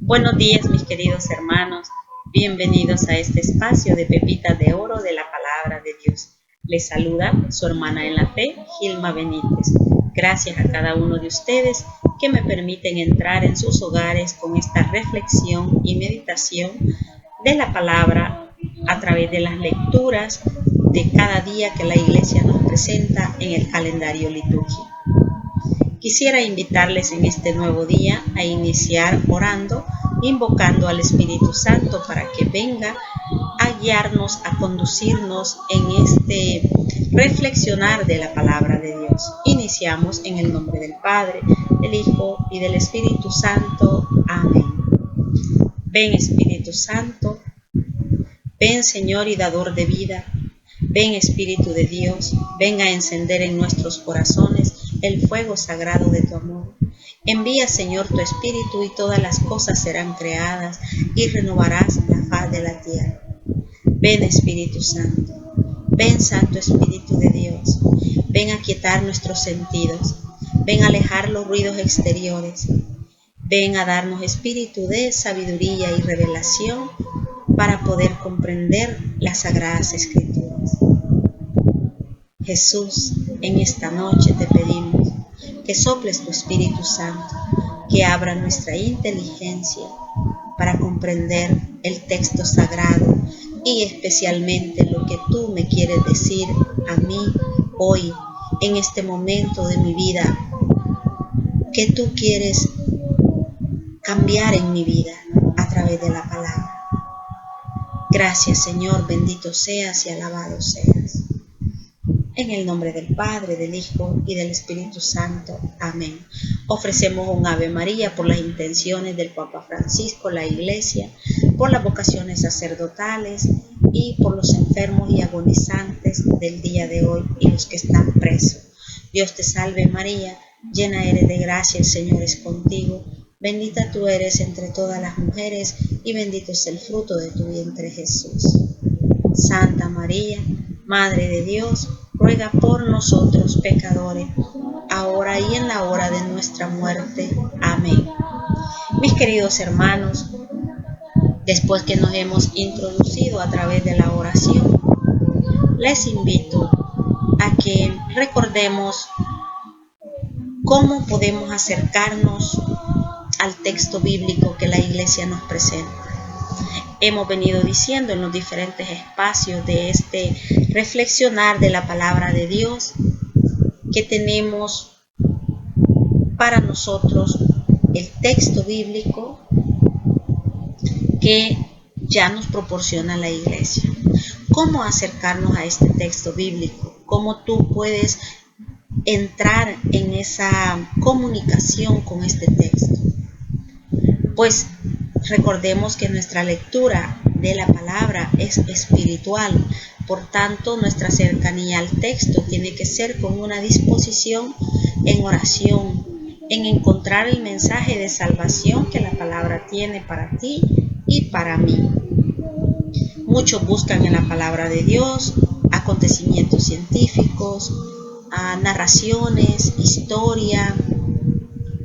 Buenos días, mis queridos hermanos. Bienvenidos a este espacio de Pepitas de Oro de la Palabra de Dios. Les saluda su hermana en la fe, Gilma Benítez. Gracias a cada uno de ustedes que me permiten entrar en sus hogares con esta reflexión y meditación de la palabra a través de las lecturas de cada día que la Iglesia nos presenta en el calendario litúrgico. Quisiera invitarles en este nuevo día a iniciar orando, invocando al Espíritu Santo para que venga a guiarnos, a conducirnos en este reflexionar de la palabra de Dios. Iniciamos en el nombre del Padre, del Hijo y del Espíritu Santo. Amén. Ven, Espíritu Santo, ven, Señor y dador de vida. Ven, Espíritu de Dios, ven a encender en nuestros corazones el fuego sagrado de tu amor. Envía, Señor, tu Espíritu y todas las cosas serán creadas y renovarás la faz de la tierra. Ven, Espíritu Santo, ven, Santo Espíritu de Dios, ven a quietar nuestros sentidos, ven a alejar los ruidos exteriores, ven a darnos espíritu de sabiduría y revelación para poder comprender las sagradas escrituras. Jesús, en esta noche te pedimos que soples tu Espíritu Santo, que abra nuestra inteligencia para comprender el texto sagrado y especialmente lo que tú me quieres decir a mí hoy, en este momento de mi vida, que tú quieres cambiar en mi vida a través de la palabra. Gracias, Señor, bendito seas y alabado seas. En el nombre del Padre, del Hijo y del Espíritu Santo. Amén. Ofrecemos un Ave María por las intenciones del Papa Francisco, la Iglesia, por las vocaciones sacerdotales y por los enfermos y agonizantes del día de hoy y los que están presos. Dios te salve María, llena eres de gracia, el Señor es contigo. Bendita tú eres entre todas las mujeres y bendito es el fruto de tu vientre Jesús. Santa María, Madre de Dios, ruega por nosotros pecadores, ahora y en la hora de nuestra muerte. Amén. Mis queridos hermanos, después que nos hemos introducido a través de la oración, les invito a que recordemos cómo podemos acercarnos al texto bíblico que la Iglesia nos presenta. Hemos venido diciendo en los diferentes espacios de este reflexionar de la palabra de Dios que tenemos para nosotros el texto bíblico que ya nos proporciona la Iglesia. ¿Cómo acercarnos a este texto bíblico? ¿Cómo tú puedes entrar en esa comunicación con este texto? Pues recordemos que nuestra lectura de la palabra es espiritual, por tanto nuestra cercanía al texto tiene que ser con una disposición en oración, en encontrar el mensaje de salvación que la palabra tiene para ti y para mí. Muchos buscan en la palabra de Dios acontecimientos científicos, narraciones, historia,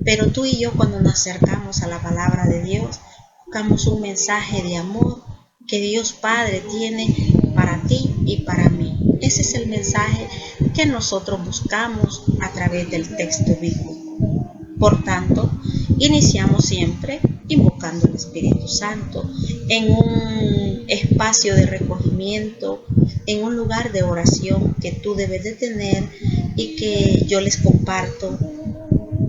pero tú y yo cuando nos acercamos a la palabra de Dios, buscamos un mensaje de amor que Dios Padre tiene para ti y para mí. Ese es el mensaje que nosotros buscamos a través del texto bíblico. Por tanto, iniciamos siempre invocando al Espíritu Santo en un espacio de recogimiento, en un lugar de oración que tú debes de tener y que yo les comparto.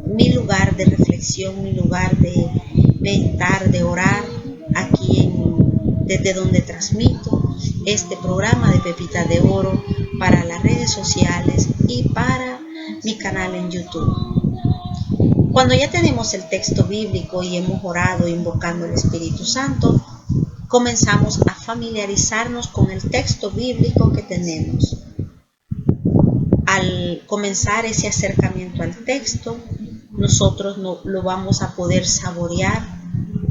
Mi lugar de reflexión, mi lugar de meditar, de orar, aquí desde donde transmito este programa de Pepitas de Oro para las redes sociales y para mi canal en YouTube. Cuando ya tenemos el texto bíblico y hemos orado invocando al Espíritu Santo, comenzamos a familiarizarnos con el texto bíblico que tenemos. Al comenzar ese acercamiento al texto, nosotros lo vamos a poder saborear.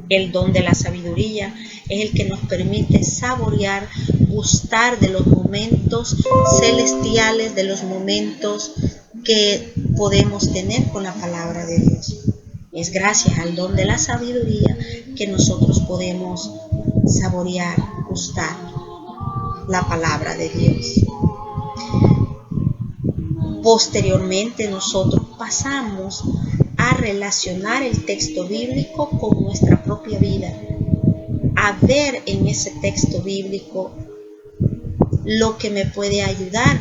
El don de la sabiduría es el que nos permite saborear, gustar de los momentos celestiales, de los momentos que podemos tener con la palabra de Dios. Es gracias al don de la sabiduría que nosotros podemos saborear, gustar la palabra de Dios. Posteriormente nosotros pasamos a relacionar el texto bíblico con nuestra propia vida, a ver en ese texto bíblico lo que me puede ayudar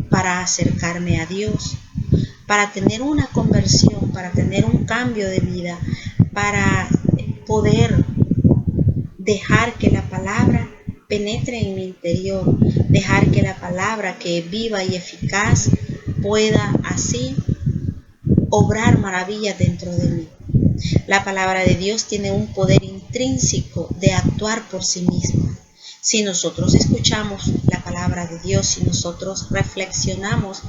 para acercarme a Dios, para tener una conversión, para tener un cambio de vida, para poder dejar que la palabra penetre en mi interior, dejar que la palabra, que es viva y eficaz, pueda así obrar maravillas dentro de mí. La palabra de Dios tiene un poder intrínseco de actuar por sí misma. Si nosotros escuchamos la palabra de Dios, si nosotros reflexionamos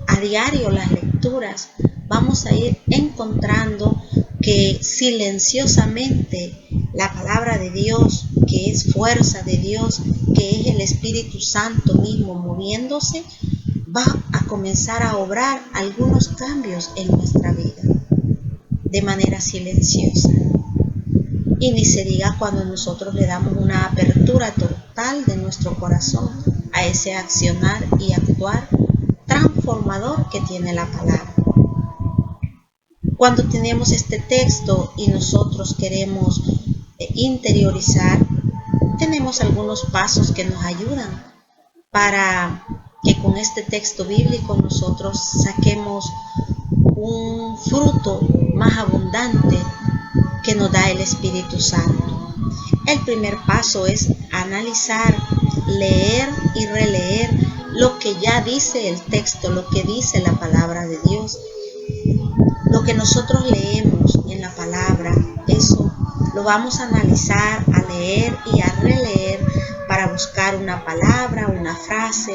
a diario las lecturas, vamos a ir encontrando que silenciosamente la palabra de Dios, que es fuerza de Dios, que es el Espíritu Santo mismo moviéndose, va a comenzar a obrar algunos cambios en nuestra vida de manera silenciosa. Y ni se diga cuando nosotros le damos una apertura total de nuestro corazón a ese accionar y actuar transformador que tiene la palabra. Cuando tenemos este texto y nosotros queremos interiorizar, tenemos algunos pasos que nos ayudan para que con este texto bíblico nosotros saquemos un fruto más abundante que nos da el Espíritu Santo. El primer paso es analizar, leer y releer lo que ya dice el texto, lo que dice la palabra de Dios. Lo que nosotros leemos en la palabra, eso lo vamos a analizar, a leer y a releer para buscar una palabra, una frase,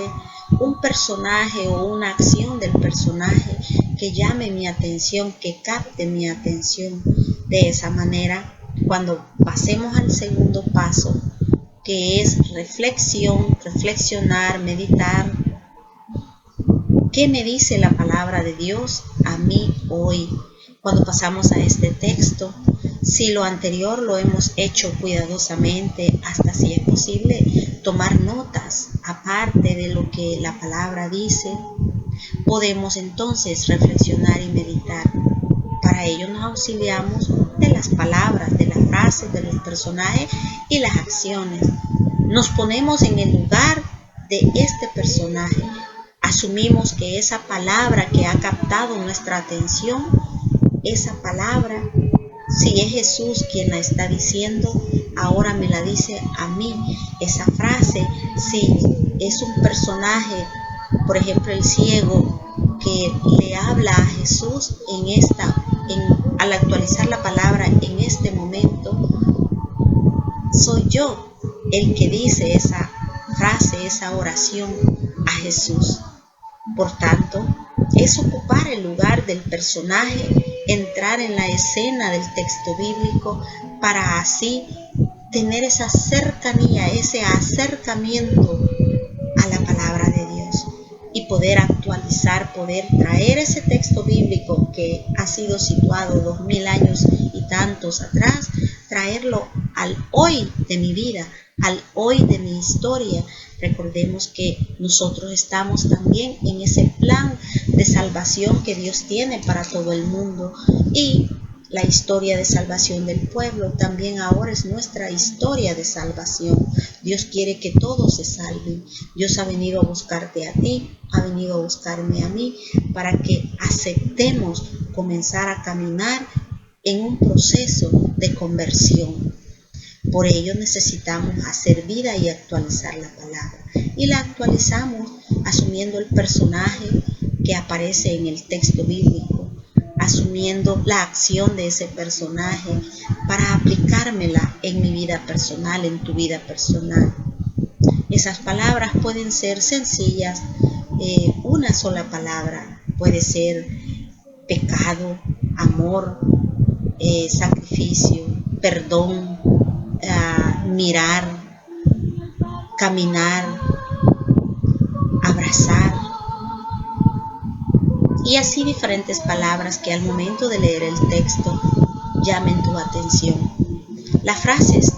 un personaje o una acción del personaje que llame mi atención, que capte mi atención. De esa manera, cuando pasemos al segundo paso, que es reflexión, reflexionar, meditar, ¿qué me dice la palabra de Dios a mí hoy? Cuando pasamos a este texto, si lo anterior lo hemos hecho cuidadosamente, hasta si es posible tomar notas aparte de lo que la palabra dice, podemos entonces reflexionar y meditar. Para ello nos auxiliamos de las palabras, de las frases, de los personajes y las acciones. Nos ponemos en el lugar de este personaje. Asumimos que esa palabra que ha captado nuestra atención, esa palabra, si es Jesús quien la está diciendo, ahora me la dice a mí. Esa frase, si es un personaje, por ejemplo el ciego, que le habla a Jesús al actualizar la palabra en este momento, soy yo el que dice esa frase, esa oración a Jesús. Por tanto, es ocupar el lugar del personaje, entrar en la escena del texto bíblico para así tener esa cercanía, ese acercamiento a la palabra de Dios y poder actualizar, poder traer ese texto bíblico que ha sido situado 2000 años y tantos atrás, traerlo al hoy de mi vida, al hoy de mi historia. Recordemos que nosotros estamos también en ese plan de salvación que Dios tiene para todo el mundo, y la historia de salvación del pueblo también ahora es nuestra historia de salvación. Dios quiere que todos se salven. Dios ha venido a buscarte a ti, ha venido a buscarme a mí, para que aceptemos comenzar a caminar en un proceso de conversión. Por ello necesitamos hacer vida y actualizar la palabra. Y la actualizamos asumiendo el personaje que aparece en el texto bíblico, asumiendo la acción de ese personaje para aplicármela en mi vida personal, en tu vida personal. Esas palabras pueden ser sencillas, una sola palabra, puede ser pecado, amor, sacrificio, perdón, mirar, caminar, abrazar, y así diferentes palabras que al momento de leer el texto llamen tu atención. Las frases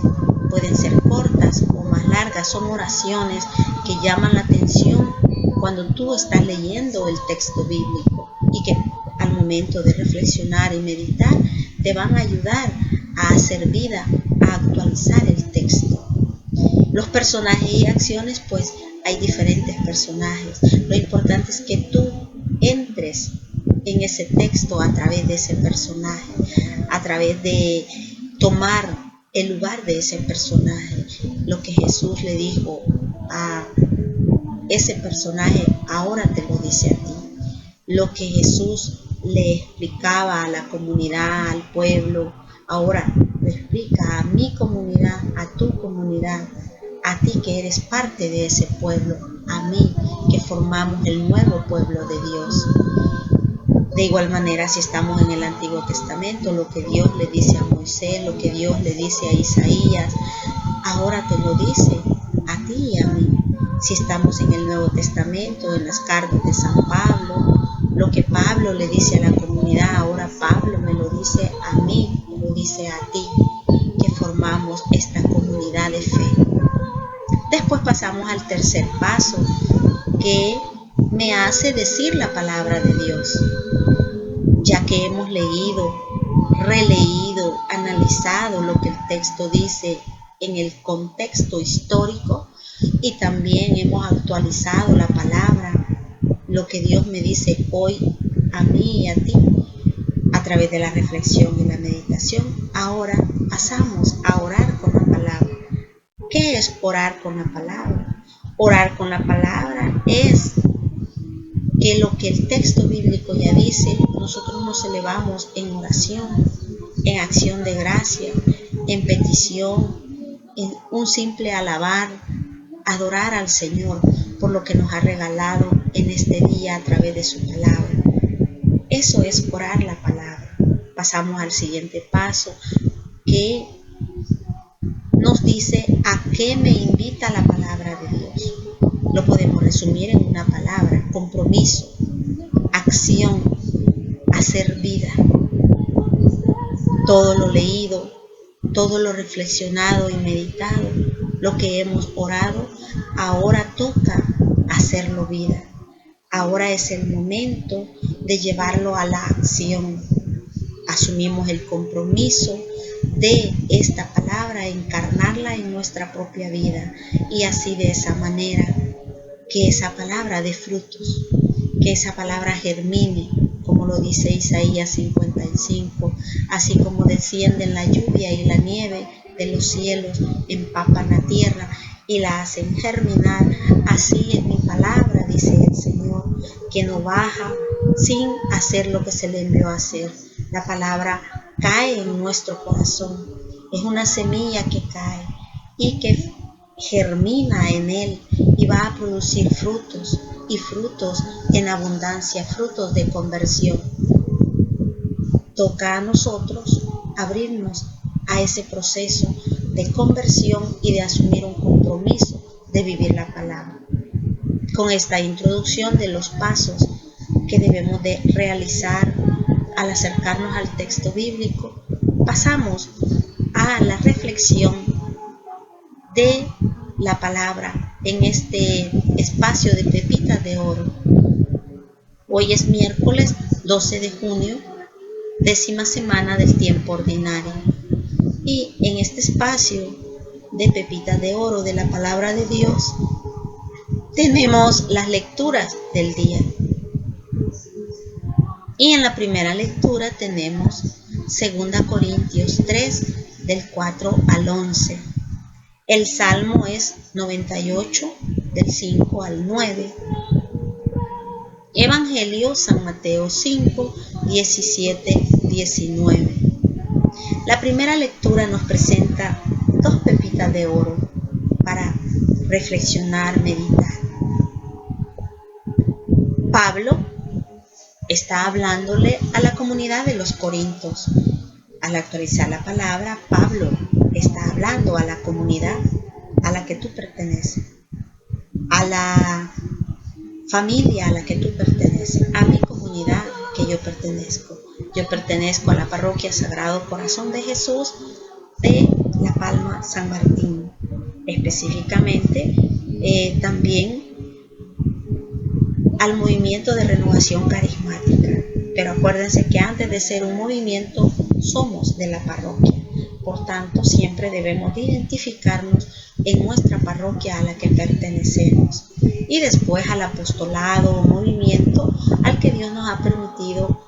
pueden ser cortas o más largas, son oraciones que llaman la atención cuando tú estás leyendo el texto bíblico y que al momento de reflexionar y meditar te van a ayudar a hacer vida, a actualizar el texto. Los personajes y acciones, pues hay diferentes personajes. Lo importante es que tú entres en ese texto a través de ese personaje, a través de tomar el lugar de ese personaje. Lo que Jesús le dijo a ese personaje, ahora te lo dice a ti. Lo que Jesús le explicaba a la comunidad, al pueblo, ahora lo explica a mi comunidad, a tu comunidad, a ti que eres parte de ese pueblo, a mí que formamos el nuevo pueblo de Dios. De igual manera, si estamos en el Antiguo Testamento, lo que Dios le dice a Moisés, lo que Dios le dice a Isaías, ahora te lo dice a ti y a mí. Si estamos en el Nuevo Testamento, en las cartas de San Pablo, lo que Pablo le dice a la comunidad, ahora Pablo me lo dice a mí, me lo dice a ti, que formamos esta comunidad de fe. Después pasamos al tercer paso, que me hace decir la palabra de Dios. Ya que hemos leído, releído, analizado lo que el texto dice en el contexto histórico y también hemos actualizado la palabra, lo que Dios me dice hoy a mí y a ti a través de la reflexión y la meditación, ahora pasamos a orar con la palabra. ¿Qué es orar con la palabra? Orar con la palabra es que lo que el texto bíblico ya dice, nosotros nos elevamos en oración, en acción de gracia, en petición, en un simple alabar, adorar al Señor por lo que nos ha regalado en este día a través de su palabra. Eso es orar la palabra. Pasamos al siguiente paso, que nos dice a qué me invita la palabra de Dios. Lo podemos resumir en una palabra: compromiso, acción, hacer vida. Todo lo leído, todo lo reflexionado y meditado, lo que hemos orado, ahora toca hacerlo vida. Ahora es el momento de llevarlo a la acción. Asumimos el compromiso de esta palabra, encarnarla en nuestra propia vida y así de esa manera que esa palabra dé frutos, que esa palabra germine, como lo dice Isaías 55, así como descienden la lluvia y la nieve de los cielos, empapan la tierra y la hacen germinar, así es mi palabra, dice el Señor, que no baja sin hacer lo que se le envió a hacer. La palabra cae en nuestro corazón, es una semilla que cae y que germina en él y va a producir frutos, y frutos en abundancia, frutos de conversión. Toca a nosotros abrirnos a ese proceso de conversión y de asumir un compromiso de vivir la palabra. Con esta introducción de los pasos que debemos de realizar al acercarnos al texto bíblico, pasamos a la reflexión de la palabra en este espacio de Pepitas de Oro. Hoy es miércoles 12 de junio, 10ª semana del tiempo ordinario. Y en este espacio de Pepitas de Oro de la palabra de Dios, tenemos las lecturas del día. Y en la primera lectura tenemos 2 Corintios 3, del 4 al 11. El salmo es 98, del 5 al 9. Evangelio San Mateo 5, 17, 19. La primera lectura nos presenta 2 pepitas de oro para reflexionar, meditar. Pablo está hablándole a la comunidad de los Corintios. Al actualizar la palabra, Pablo está hablando a la comunidad a la que tú perteneces, a la familia a la que tú perteneces, a mi comunidad que yo pertenezco. Yo pertenezco a la parroquia Sagrado Corazón de Jesús de La Palma, San Martín. Específicamente, también al movimiento de renovación carismática. Pero acuérdense que antes de ser un movimiento, somos de la parroquia. Por tanto, siempre debemos de identificarnos en nuestra parroquia a la que pertenecemos. Y después al apostolado o movimiento al que Dios nos ha permitido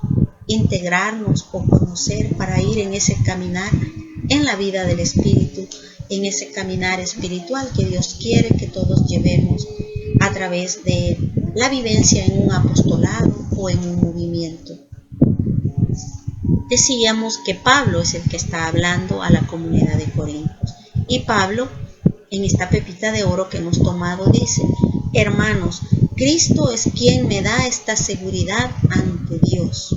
integrarnos o conocer para ir en ese caminar en la vida del Espíritu, en ese caminar espiritual que Dios quiere que todos llevemos a través de la vivencia en un apostolado o en un movimiento. Decíamos que Pablo es el que está hablando a la comunidad de Corintios. Y Pablo, en esta pepita de oro que hemos tomado, dice: hermanos, Cristo es quien me da esta seguridad ante Dios.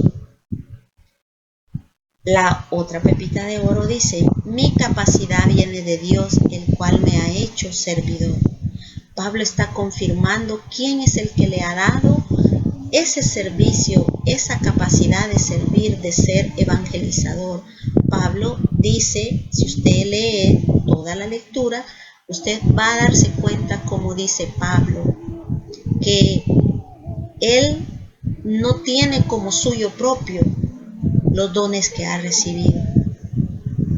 La otra pepita de oro dice: mi capacidad viene de Dios, el cual me ha hecho servidor. Pablo está confirmando quién es el que le ha dado ese servicio, esa capacidad de servir, de ser evangelizador. Pablo dice, si usted lee toda la lectura, usted va a darse cuenta, como dice Pablo, que él no tiene como suyo propio los dones que ha recibido.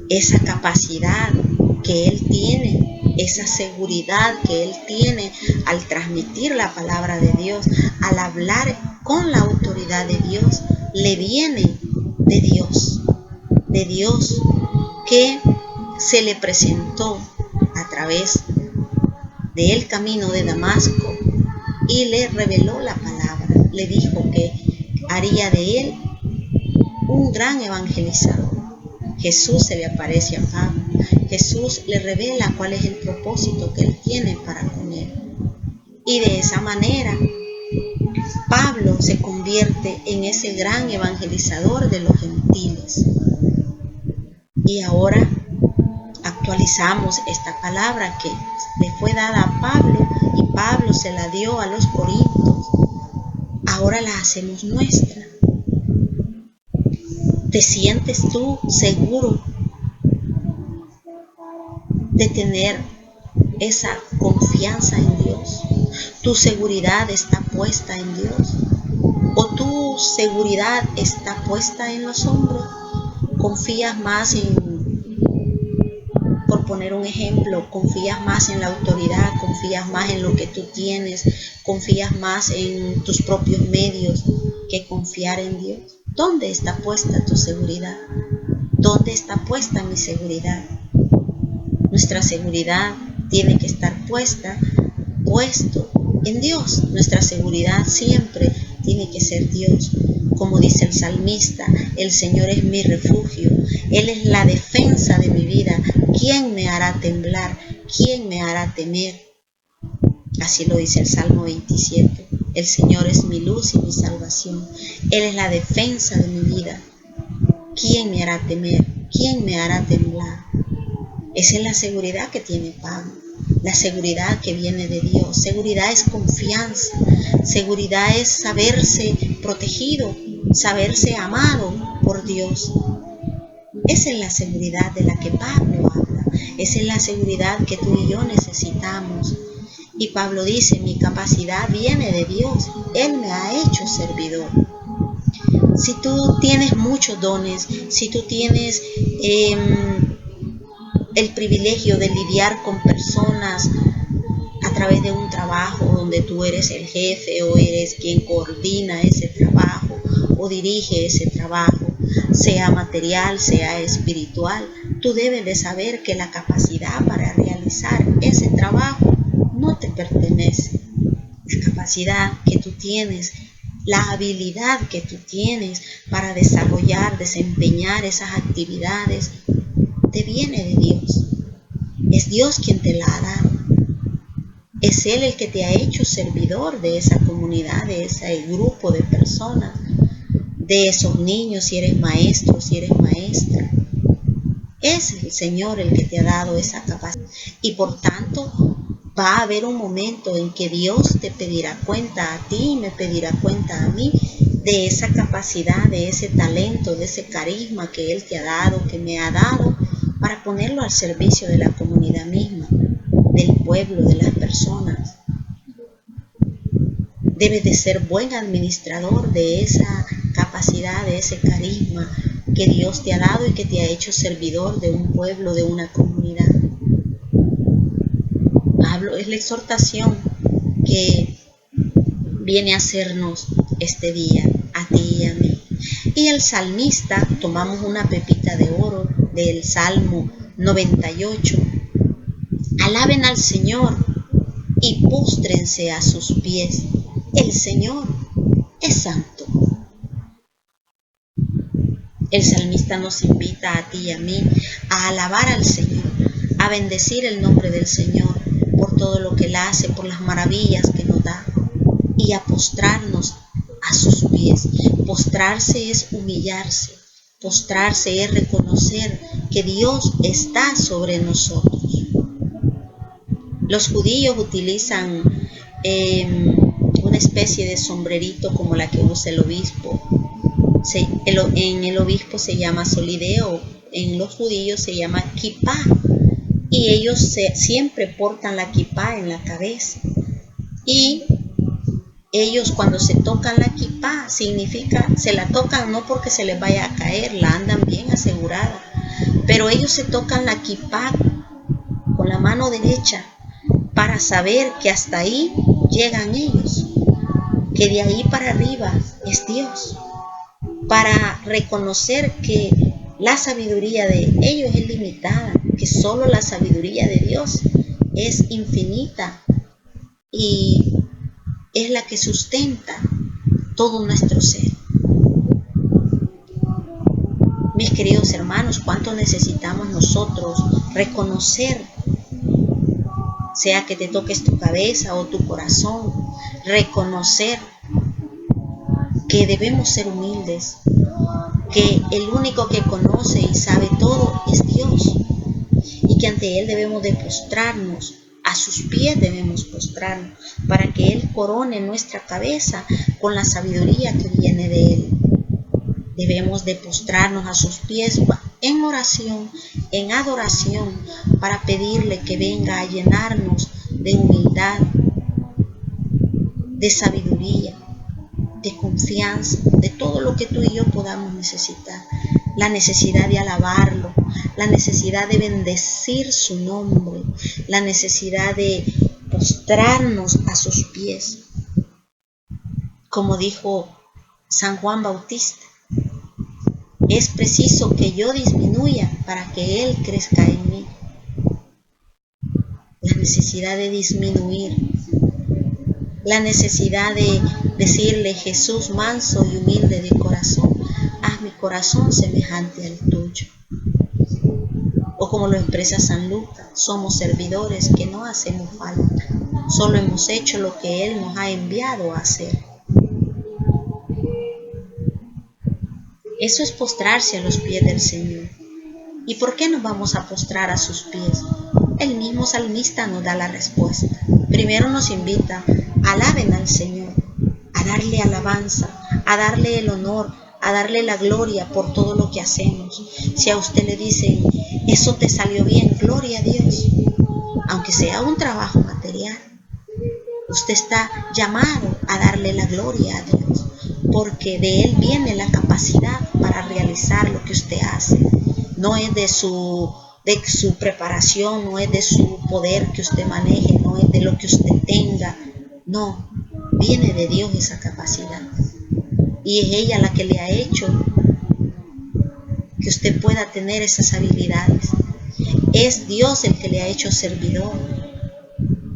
Esa capacidad que él tiene, esa seguridad que él tiene al transmitir la palabra de Dios, al hablar con la autoridad de Dios, le viene de Dios que se le presentó a través del camino de Damasco y le reveló la palabra, le dijo que haría de él un gran evangelizador. Jesús se le aparece a Pablo. Jesús le revela cuál es el propósito que él tiene para con él. Y de esa manera, Pablo se convierte en ese gran evangelizador de los gentiles. Y ahora actualizamos esta palabra que le fue dada a Pablo y Pablo se la dio a los corintios. Ahora la hacemos nuestra. ¿Te sientes tú seguro de tener esa confianza en Dios? ¿Tu seguridad está puesta en Dios? ¿O tu seguridad está puesta en los hombres? ¿Confías más por poner un ejemplo, confías más en la autoridad, confías más en lo que tú tienes, confías más en tus propios medios que confiar en Dios? ¿Dónde está puesta tu seguridad? ¿Dónde está puesta mi seguridad? Nuestra seguridad tiene que estar puesto en Dios. Nuestra seguridad siempre tiene que ser Dios. Como dice el salmista, el Señor es mi refugio, Él es la defensa de mi vida. ¿Quién me hará temblar? ¿Quién me hará temer? Así lo dice el Salmo 27. El Señor es mi luz y mi salvación. Él es la defensa de mi vida. ¿Quién me hará temer? ¿Quién me hará temblar? Esa es la seguridad que tiene Pablo. La seguridad que viene de Dios. Seguridad es confianza. Seguridad es saberse protegido, saberse amado por Dios. Esa es la seguridad de la que Pablo habla. Esa es la seguridad que tú y yo necesitamos. Y Pablo dice, mi capacidad viene de Dios. Él me ha hecho servidor. Si tú tienes muchos dones, si tú tienes el privilegio de lidiar con personas a través de un trabajo donde tú eres el jefe o eres quien coordina ese trabajo o dirige ese trabajo, sea material, sea espiritual, tú debes de saber que la capacidad para realizar ese trabajo no te pertenece. La capacidad que tú tienes, la habilidad que tú tienes para desarrollar, desempeñar esas actividades, te viene de Dios. Es Dios quien te la ha dado. Es Él el que te ha hecho servidor de esa comunidad, de ese grupo de personas, de esos niños, si eres maestro, si eres maestra. Es el Señor el que te ha dado esa capacidad. Y por tanto, va a haber un momento en que Dios te pedirá cuenta a ti y me pedirá cuenta a mí de esa capacidad, de ese talento, de ese carisma que Él te ha dado, que me ha dado, para ponerlo al servicio de la comunidad misma, del pueblo, de las personas. Debes de ser buen administrador de esa capacidad, de ese carisma que Dios te ha dado y que te ha hecho servidor de un pueblo, de una comunidad. Es la exhortación que viene a hacernos este día, a ti y a mí. Y el salmista, tomamos una pepita de oro del Salmo 98. Alaben al Señor y póstrense a sus pies. El Señor es santo. El salmista nos invita a ti y a mí a alabar al Señor, a bendecir el nombre del Señor por todo lo que Él hace, por las maravillas que nos da, y a postrarnos a sus pies. Postrarse es humillarse, postrarse es reconocer que Dios está sobre nosotros. Los judíos utilizan una especie de sombrerito como la que usa el obispo. En el obispo se llama solideo, en los judíos se llama kipá, y ellos siempre portan la kipá en la cabeza. Y ellos cuando se tocan la kipá, significa, se la tocan no porque se les vaya a caer, la andan bien asegurada, pero ellos se tocan la kipá con la mano derecha para saber que hasta ahí llegan ellos, que de ahí para arriba es Dios, para reconocer que la sabiduría de ellos es limitada, que solo la sabiduría de Dios es infinita y es la que sustenta todo nuestro ser. Mis queridos hermanos, cuánto necesitamos nosotros reconocer, sea que te toques tu cabeza o tu corazón, reconocer que debemos ser humildes, que el único que conoce y sabe todo es Dios, y que ante Él debemos de postrarnos, a sus pies debemos postrarnos, para que Él corone nuestra cabeza con la sabiduría que viene de Él. Debemos de postrarnos a sus pies en oración, en adoración, para pedirle que venga a llenarnos de humildad, de sabiduría, de confianza, de todo lo que tú y yo podamos necesitar. La necesidad de alabarlo, la necesidad de bendecir su nombre, la necesidad de postrarnos a sus pies. Como dijo San Juan Bautista, es preciso que yo disminuya para que Él crezca en mí. La necesidad de disminuir, la necesidad de decirle: Jesús, manso y humilde de corazón, haz mi corazón semejante al tuyo. O como lo expresa San Lucas, somos servidores que no hacemos falta, solo hemos hecho lo que Él nos ha enviado a hacer. Eso es postrarse a los pies del Señor. ¿Y por qué nos vamos a postrar a sus pies? El mismo salmista nos da la respuesta. Primero nos invita: alaben al Señor, a darle alabanza, a darle el honor, a darle la gloria por todo lo que hacemos. Si a usted le dicen: eso te salió bien, gloria a Dios, aunque sea un trabajo material, usted está llamado a darle la gloria a Dios, porque de Él viene la capacidad para realizar lo que usted hace. No es de su preparación, no es de su poder que usted maneje, no es de lo que usted tenga. No, viene de Dios esa capacidad. Y es ella la que le ha hecho que usted pueda tener esas habilidades. Es Dios el que le ha hecho servidor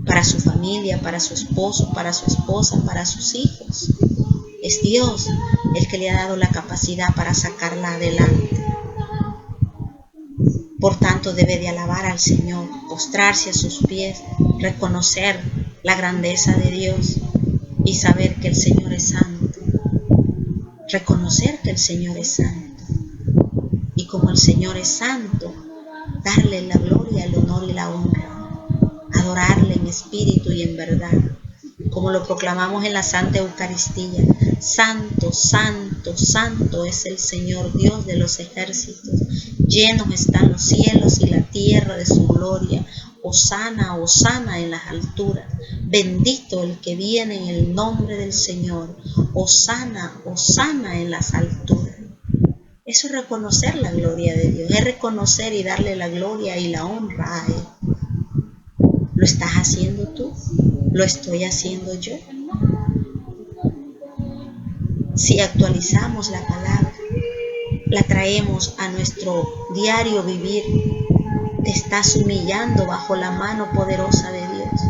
para su familia, para su esposo, para su esposa, para sus hijos. Es Dios el que le ha dado la capacidad para sacarla adelante. Por tanto, debe de alabar al Señor, postrarse a sus pies, reconocer la grandeza de Dios y saber que el Señor es santo. Reconocer que el Señor es santo. Y como el Señor es santo, darle la gloria, el honor y la honra. Adorarle en espíritu y en verdad, como lo proclamamos en la Santa Eucaristía. Santo, santo, santo es el Señor Dios de los ejércitos. Llenos están los cielos y la tierra de su gloria. Hosana, hosana en las alturas. Bendito el que viene en el nombre del Señor. Hosana, hosana en las alturas. Eso es reconocer la gloria de Dios. Es reconocer y darle la gloria y la honra a Él. ¿Lo estás haciendo tú? ¿Lo estoy haciendo yo? Si actualizamos la palabra, la traemos a nuestro diario vivir, te estás humillando bajo la mano poderosa de Dios,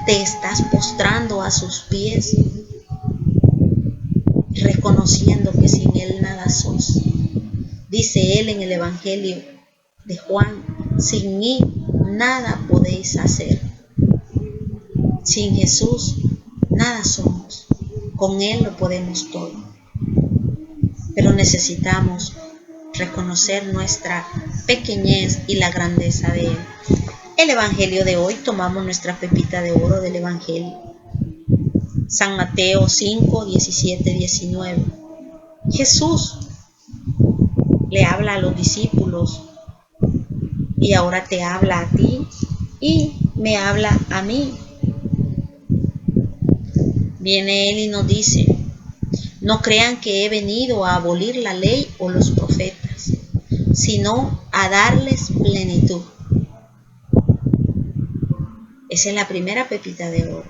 te estás postrando a sus pies, reconociendo que sin Él nada sos. Dice Él en el Evangelio de Juan, sin mí nada podéis hacer. Sin Jesús nada somos, con Él lo podemos todo. Pero necesitamos reconocer nuestra pequeñez y la grandeza de Él. El Evangelio de hoy, tomamos nuestra pepita de oro del Evangelio. San Mateo 5, 17, 19. Jesús le habla a los discípulos y ahora te habla a ti y me habla a mí. Viene Él y nos dice: no crean que he venido a abolir la ley o los profetas, sino a darles plenitud. Esa es la primera pepita de oro.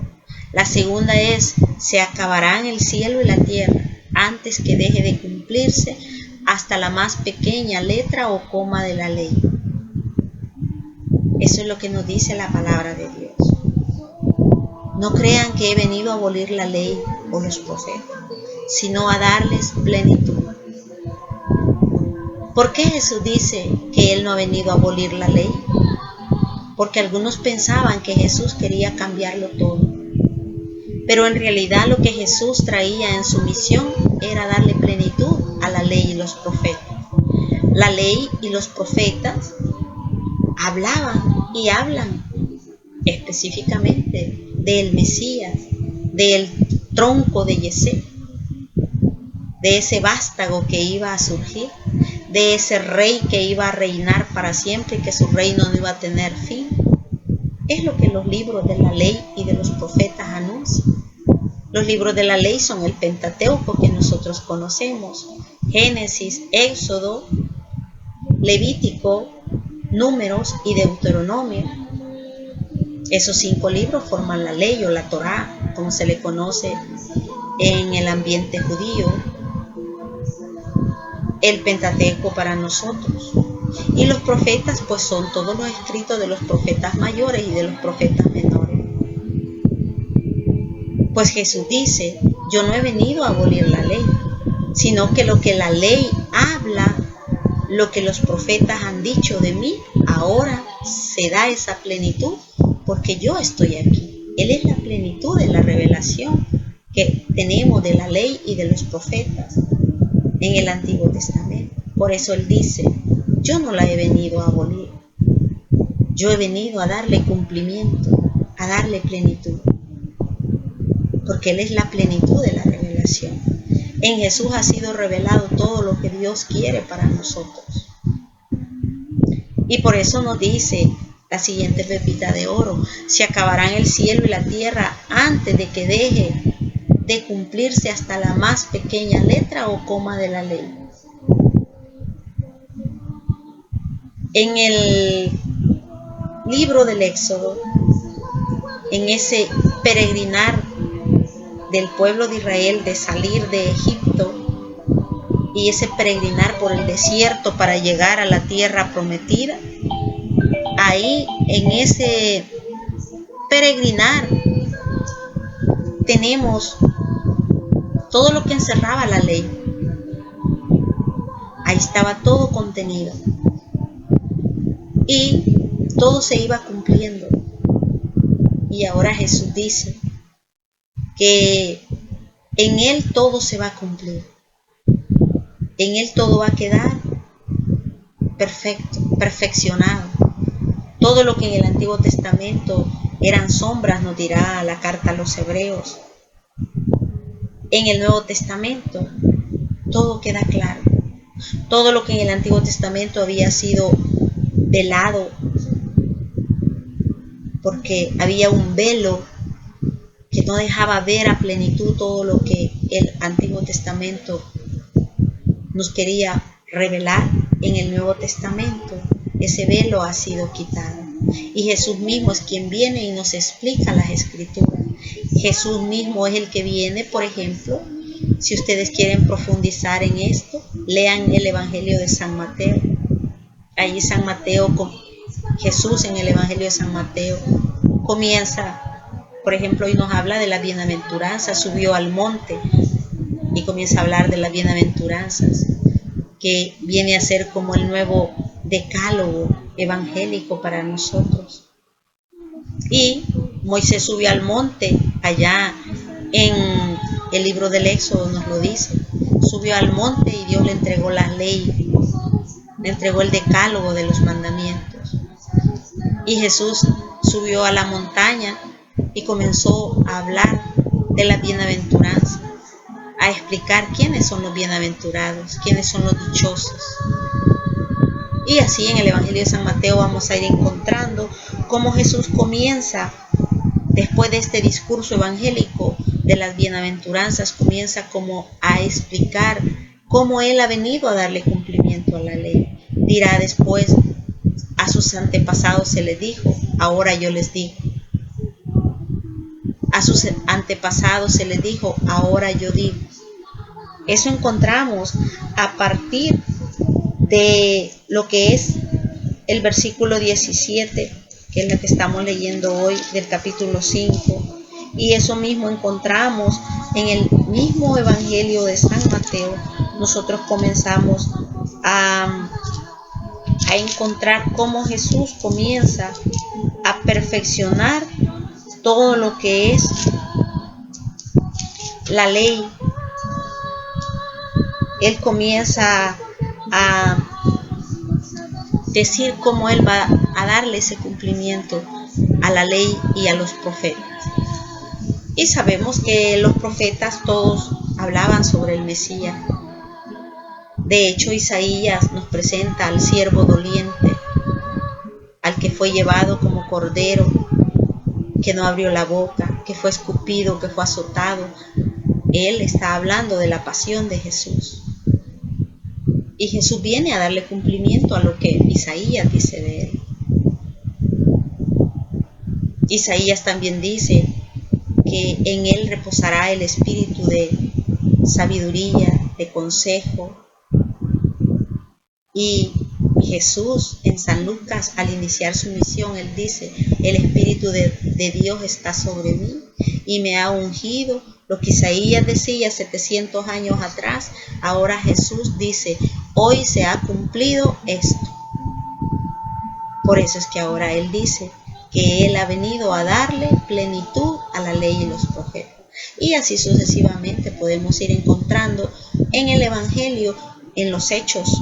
La segunda es: se acabarán el cielo y la tierra antes que deje de cumplirse hasta la más pequeña letra o coma de la ley. Eso es lo que nos dice la palabra de Dios. No crean que he venido a abolir la ley o los profetas, sino a darles plenitud. ¿Por qué Jesús dice que Él no ha venido a abolir la ley? Porque algunos pensaban que Jesús quería cambiarlo todo. Pero en realidad lo que Jesús traía en su misión era darle plenitud a la ley y los profetas. La ley y los profetas hablaban y hablan específicamente del Mesías, del tronco de Yesé, de ese vástago que iba a surgir, de ese rey que iba a reinar para siempre y que su reino no iba a tener fin. Es lo que los libros de la ley y de los profetas anuncian. Los libros de la ley son el Pentateuco que nosotros conocemos: Génesis, Éxodo, Levítico, Números y Deuteronomio. Esos 5 libros forman la ley o la Torá, como se le conoce en el ambiente judío. El Pentateuco para nosotros. Y los profetas pues son todos los escritos de los profetas mayores y de los profetas menores. Pues Jesús dice: yo no he venido a abolir la ley, sino que lo que la ley habla, lo que los profetas han dicho de mí, ahora se da esa plenitud porque yo estoy aquí. Él es la plenitud de la revelación que tenemos de la ley y de los profetas en el Antiguo Testamento. Por eso Él dice: yo no la he venido a abolir, yo he venido a darle cumplimiento, a darle plenitud, porque Él es la plenitud de la revelación. En Jesús ha sido revelado todo lo que Dios quiere para nosotros. Y por eso nos dice la siguiente pepita de oro: se acabarán el cielo y la tierra antes de que deje de cumplirse hasta la más pequeña letra o coma de la ley. En el libro del Éxodo, en ese peregrinar del pueblo de Israel de salir de Egipto y ese peregrinar por el desierto para llegar a la tierra prometida, ahí en ese peregrinar tenemos todo lo que encerraba la ley. Ahí estaba todo contenido y todo se iba cumpliendo. Y ahora Jesús dice que en Él todo se va a cumplir. En Él todo va a quedar perfecto, perfeccionado. Todo lo que en el Antiguo Testamento eran sombras, nos dirá la carta a los Hebreos, en el Nuevo Testamento todo queda claro. Todo lo que en el Antiguo Testamento había sido velado porque había un velo que no dejaba ver a plenitud todo lo que el Antiguo Testamento nos quería revelar. En el Nuevo Testamento ese velo ha sido quitado y Jesús mismo es quien viene y nos explica las Escrituras. Jesús mismo es el que viene, por ejemplo, si ustedes quieren profundizar en esto, lean el Evangelio de San Mateo. Allí San Mateo, Jesús en el Evangelio de San Mateo comienza, por ejemplo, y nos habla de la bienaventuranza, subió al monte y comienza a hablar de las bienaventuranzas, que viene a ser como el nuevo decálogo evangélico para nosotros. Y Moisés subió al monte, allá en el libro del Éxodo nos lo dice, subió al monte y Dios le entregó la ley, le entregó el decálogo de los mandamientos. Y Jesús subió a la montaña y comenzó a hablar de la bienaventuranza, a explicar quiénes son los bienaventurados, quiénes son los dichosos. Y así en el Evangelio de San Mateo vamos a ir encontrando cómo Jesús comienza, después de este discurso evangélico de las bienaventuranzas, comienza como a explicar cómo Él ha venido a darle cumplimiento a la ley. Dirá después, a sus antepasados se les dijo, ahora yo les digo. A sus antepasados se les dijo, ahora yo digo. Eso encontramos a partir de lo que es el versículo 17, que es lo que estamos leyendo hoy del capítulo 5. Y eso mismo encontramos en el mismo Evangelio de San Mateo. Nosotros comenzamos a encontrar cómo Jesús comienza a perfeccionar todo lo que es la ley. Él comienza a decir cómo Él va a darle ese cumplimiento a la ley y a los profetas. Y sabemos que los profetas todos hablaban sobre el Mesías. De hecho, Isaías nos presenta al siervo doliente, al que fue llevado como cordero, que no abrió la boca, que fue escupido, que fue azotado. Él está hablando de la pasión de Jesús. Y Jesús viene a darle cumplimiento a lo que Isaías dice de él. Isaías también dice que en él reposará el espíritu de sabiduría, de consejo. Y Jesús en San Lucas, al iniciar su misión, él dice, el espíritu de Dios está sobre mí y me ha ungido. Lo que Isaías decía 700 años atrás, ahora Jesús dice, hoy se ha cumplido esto. Por eso es que ahora Él dice que Él ha venido a darle plenitud a la ley y los profetas. Y así sucesivamente podemos ir encontrando en el Evangelio, en los hechos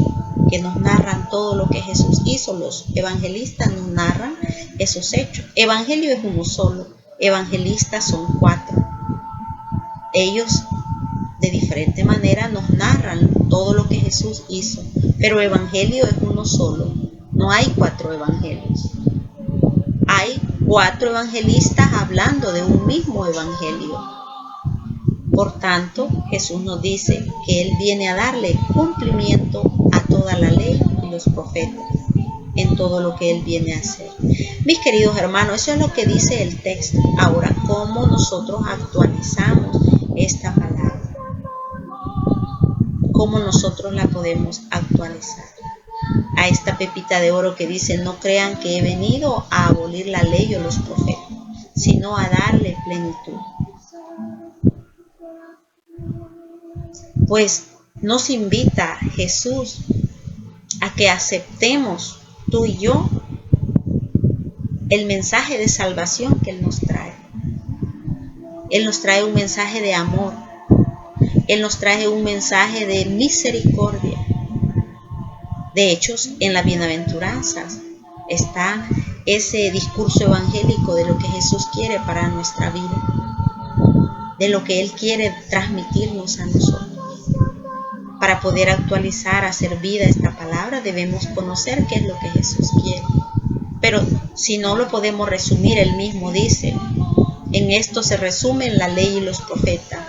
que nos narran todo lo que Jesús hizo. Los evangelistas nos narran esos hechos. Evangelio es uno solo, evangelistas son 4. Ellos de diferente manera nos narran todo lo que Jesús hizo, pero el Evangelio es uno solo, no hay 4 evangelios. Hay 4 evangelistas hablando de un mismo evangelio. Por tanto, Jesús nos dice que Él viene a darle cumplimiento a toda la ley y los profetas en todo lo que Él viene a hacer. Mis queridos hermanos, eso es lo que dice el texto. Ahora, ¿cómo nosotros actualizamos esta palabra? ¿Cómo nosotros la podemos actualizar? A esta pepita de oro que dice, no crean que he venido a abolir la ley o los profetas, sino a darle plenitud. Pues nos invita Jesús a que aceptemos tú y yo el mensaje de salvación que Él nos trae. Él nos trae un mensaje de amor. Él nos trae un mensaje de misericordia. De hecho, en las bienaventuranzas está ese discurso evangélico de lo que Jesús quiere para nuestra vida. de lo que Él quiere transmitirnos a nosotros. Para poder actualizar, hacer vida esta palabra, debemos conocer qué es lo que Jesús quiere. Pero si no lo podemos resumir, Él mismo dice: en esto se resumen la ley y los profetas,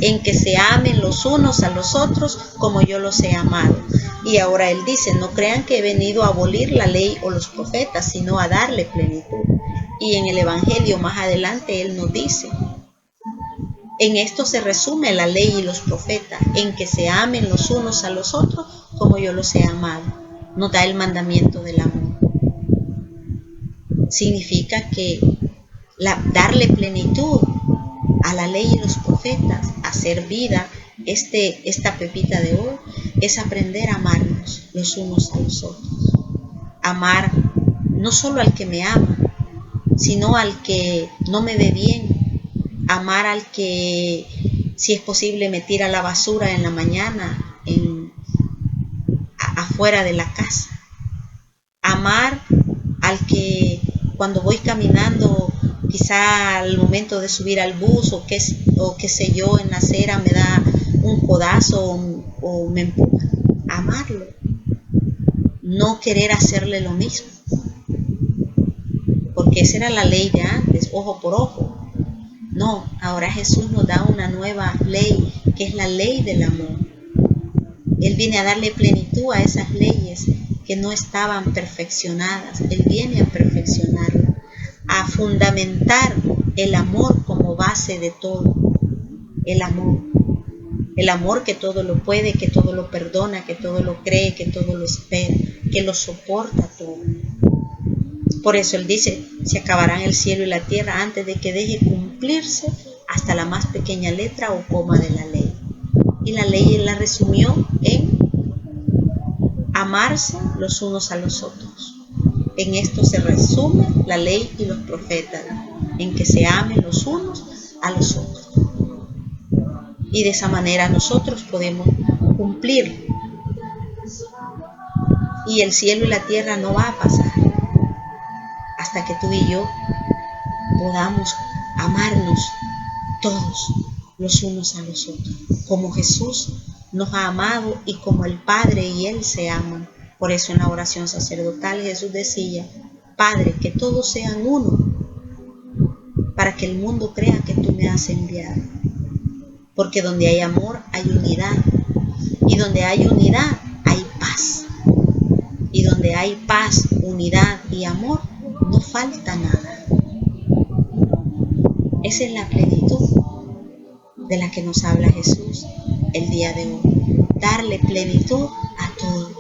en que se amen los unos a los otros como yo los he amado. Y ahora Él dice: no crean que he venido a abolir la ley o los profetas, sino a darle plenitud. Y en el Evangelio más adelante Él nos dice: en esto se resume la ley y los profetas, en que se amen los unos a los otros como yo los he amado. Nos da el mandamiento del amor. Significa que darle plenitud a la ley y los profetas, hacer vida, esta pepita de oro, es aprender a amarnos los unos a los otros. Amar no solo al que me ama, sino al que no me ve bien. Amar al que, si es posible, me tira la basura en la mañana afuera de la casa. Amar al que cuando voy caminando, quizá al momento de subir al bus o qué sé yo, en la acera me da un codazo o me empuja. Amarlo. No querer hacerle lo mismo. Porque esa era la ley de antes, ojo por ojo. No, ahora Jesús nos da una nueva ley, que es la ley del amor. Él viene a darle plenitud a esas leyes que no estaban perfeccionadas. Él viene a perfeccionarlas, a fundamentar el amor como base de todo. El amor que todo lo puede, que todo lo perdona, que todo lo cree, que todo lo espera, que lo soporta todo. Por eso Él dice: se acabarán el cielo y la tierra antes de que deje cumplirse hasta la más pequeña letra o coma de la ley. Y la ley Él la resumió en amarse los unos a los otros. En esto se resume la ley y los profetas, en que se amen los unos a los otros. Y de esa manera nosotros podemos cumplir. Y el cielo y la tierra no va a pasar hasta que tú y yo podamos amarnos todos los unos a los otros, como Jesús nos ha amado y como el Padre y Él se aman. Por eso en la oración sacerdotal Jesús decía: Padre, que todos sean uno, para que el mundo crea que tú me has enviado. Porque donde hay amor hay unidad, y donde hay unidad hay paz. Y donde hay paz, unidad y amor, no falta nada. Esa es la plenitud de la que nos habla Jesús el día de hoy. Darle plenitud a todo,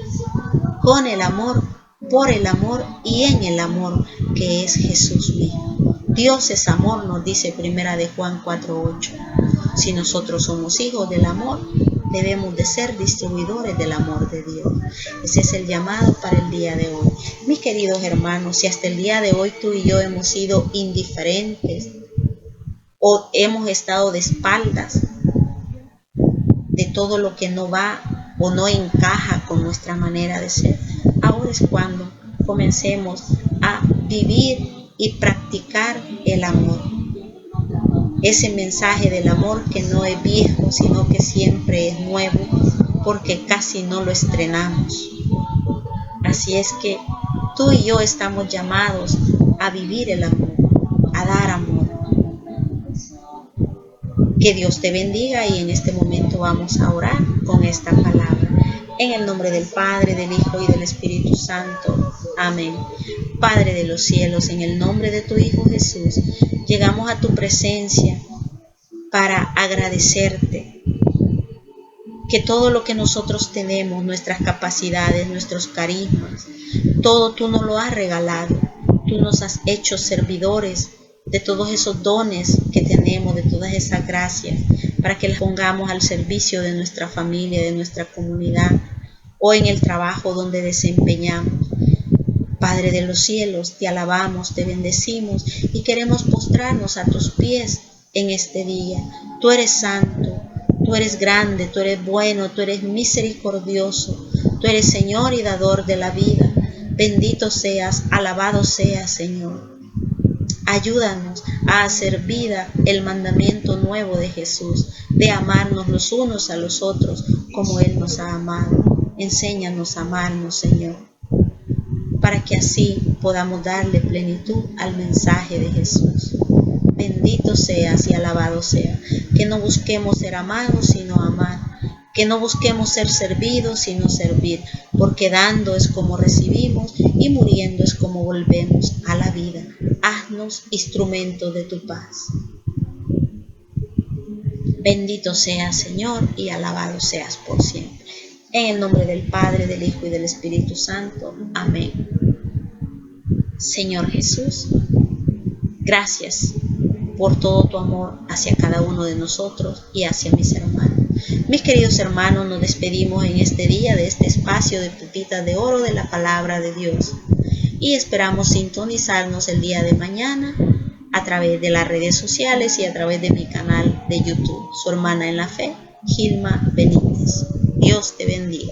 con el amor, por el amor y en el amor que es Jesús mismo. Dios es amor, nos dice 1 de Juan 4:8. Si nosotros somos hijos del amor, debemos de ser distribuidores del amor de Dios. Ese es el llamado para el día de hoy. Mis queridos hermanos, si hasta el día de hoy tú y yo hemos sido indiferentes o hemos estado de espaldas de todo lo que no va o no encaja con nuestra manera de ser, ahora es cuando comencemos a vivir y practicar el amor. Ese mensaje del amor que no es viejo, sino que siempre es nuevo, porque casi no lo estrenamos. Así es que tú y yo estamos llamados a vivir el amor, a dar amor. Que Dios te bendiga y en este momento vamos a orar con esta palabra. En el nombre del Padre, del Hijo y del Espíritu Santo. Amén. Padre de los cielos, en el nombre de tu Hijo Jesús, llegamos a tu presencia para agradecerte que todo lo que nosotros tenemos, nuestras capacidades, nuestros carismas, todo tú nos lo has regalado. Tú nos has hecho servidores de todos esos dones que tenemos, de todas esas gracias, para que las pongamos al servicio de nuestra familia, de nuestra comunidad o en el trabajo donde desempeñamos. Padre de los cielos, te alabamos, te bendecimos y queremos postrarnos a tus pies en este día. Tú eres santo, tú eres grande, tú eres bueno, tú eres misericordioso, tú eres Señor y dador de la vida. Bendito seas, alabado seas, Señor. Ayúdanos a hacer vida el mandamiento nuevo de Jesús, de amarnos los unos a los otros como Él nos ha amado. Enséñanos a amarnos, Señor, para que así podamos darle plenitud al mensaje de Jesús. Bendito seas y alabado sea. Que no busquemos ser amados, sino amar. Que no busquemos ser servidos, sino servir. Porque dando es como recibimos y muriendo es como volvemos a la vida. Haznos instrumentos de tu paz. Bendito seas, Señor, y alabado seas por siempre. En el nombre del Padre, del Hijo y del Espíritu Santo. Amén. Señor Jesús, gracias por todo tu amor hacia cada uno de nosotros y hacia mis hermanos. Mis queridos hermanos, nos despedimos en este día de este espacio de Pepitas de Oro de la Palabra de Dios y esperamos sintonizarnos el día de mañana a través de las redes sociales y a través de mi canal de YouTube. Su hermana en la fe, Gilma Benítez. Dios te bendiga.